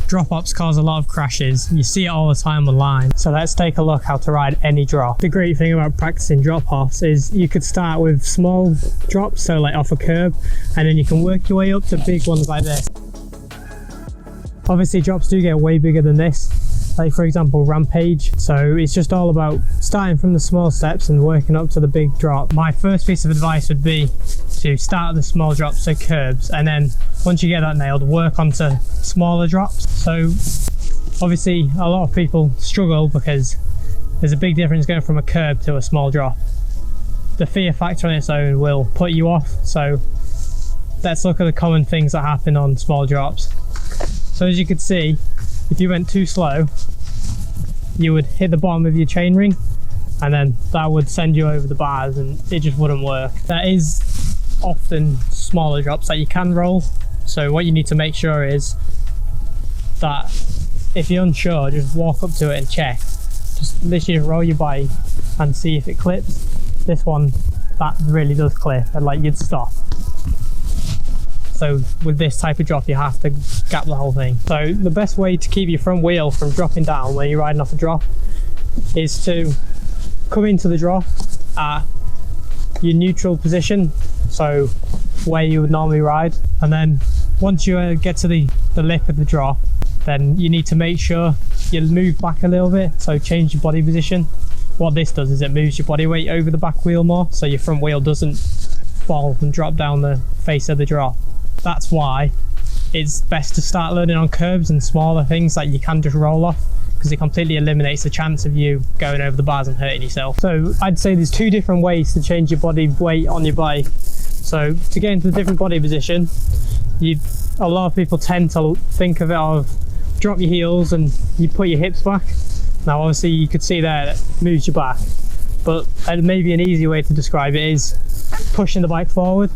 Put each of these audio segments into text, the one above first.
drop-offs cause a lot of crashes. You see it all the time online. So let's take a look how to ride any drop. The great thing about practicing drop-offs is you could start with small drops, so like off a curb, and then you can work your way up to big ones like this. Obviously drops do get way bigger than this, like for example Rampage. So it's just all about starting from the small steps and working up to the big drop. My first piece of advice would be to start at the small drops, so curbs, and then once you get that nailed, work onto smaller drops. So obviously a lot of people struggle because there's a big difference going from a curb to a small drop. The fear factor on its own will put you off. So let's look at the common things that happen on small drops. So as you can see, if you went too slow, you would hit the bottom of your chainring, and then that would send you over the bars and it just wouldn't work. There is often smaller drops that you can roll. So what you need to make sure is that if you're unsure, just walk up to it and check. Just literally roll your bike and see if it clips. This one, that really does clip, and like you'd stop. So with this type of drop, you have to gap the whole thing. So the best way to keep your front wheel from dropping down when you're riding off a drop is to come into the drop at your neutral position, so where you would normally ride. And then once you get to the lip of the drop, then you need to make sure you move back a little bit, so change your body position. What this does is it moves your body weight over the back wheel more, so your front wheel doesn't fall and drop down the face of the drop. That's why it's best to start learning on curbs and smaller things that you can just roll off, because it completely eliminates the chance of you going over the bars and hurting yourself. So I'd say there's two different ways to change your body weight on your bike. So to get into the different body position, a lot of people tend to think of it of drop your heels and you put your hips back. Now obviously you could see there that moves your back, but maybe an easy way to describe it is pushing the bike forward.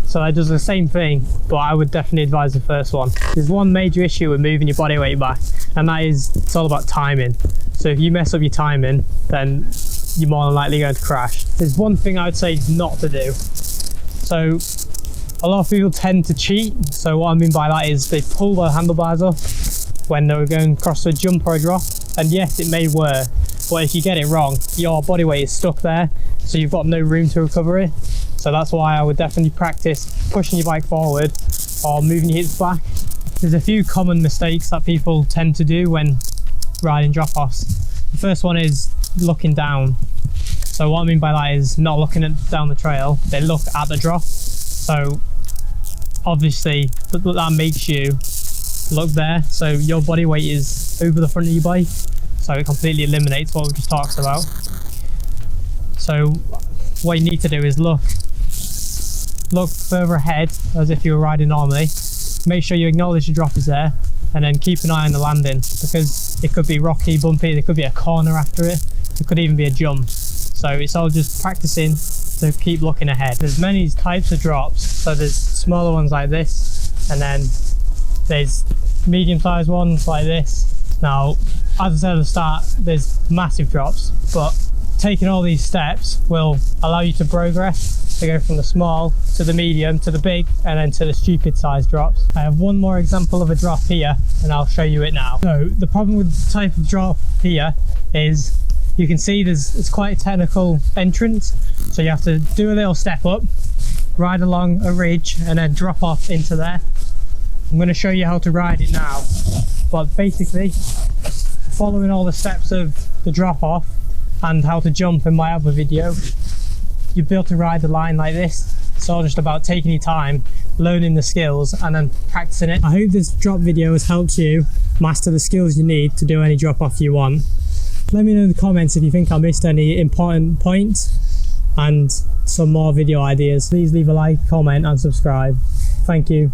So that does the same thing, but I would definitely advise the first one. There's one major issue with moving your body weight back, and that is it's all about timing. So if you mess up your timing, then you're more than likely going to crash. There's one thing I would say not to do. So a lot of people tend to cheat. So what I mean by that is they pull their handlebars up when they're going across a jump or a drop. And yes, it may work, but if you get it wrong, your body weight is stuck there, so you've got no room to recover it. So that's why I would definitely practice pushing your bike forward or moving your hips back. There's a few common mistakes that people tend to do when riding drop-offs. The first one is looking down. So what I mean by that is not looking down the trail, they look at the drop. So obviously that makes you look there, so your body weight is over the front of your bike, so it completely eliminates what we just talked about. So what you need to do is look further ahead as if you were riding normally. Make sure you acknowledge the drop is there, and then keep an eye on the landing, because it could be rocky, bumpy, there could be a corner after it, it could even be a jump. So it's all just practicing to keep looking ahead. There's many types of drops, so there's smaller ones like this, and then there's medium-sized ones like this. Now, as I said at the start, there's massive drops, but taking all these steps will allow you to progress, to go from the small to the medium to the big and then to the stupid sized drops. I have one more example of a drop here and I'll show you it now. So the problem with the type of drop here is you can see it's quite a technical entrance, so you have to do a little step up, ride along a ridge and then drop off into there. I'm going to show you how to ride it now, but basically following all the steps of the drop off and how to jump in my other video, you'll be able to ride the line like this. It's all just about taking your time, learning the skills and then practicing it. I hope this drop video has helped you master the skills you need to do any drop off you want. Let me know in the comments if you think I missed any important points and some more video ideas. Please leave a like, comment and subscribe. Thank you.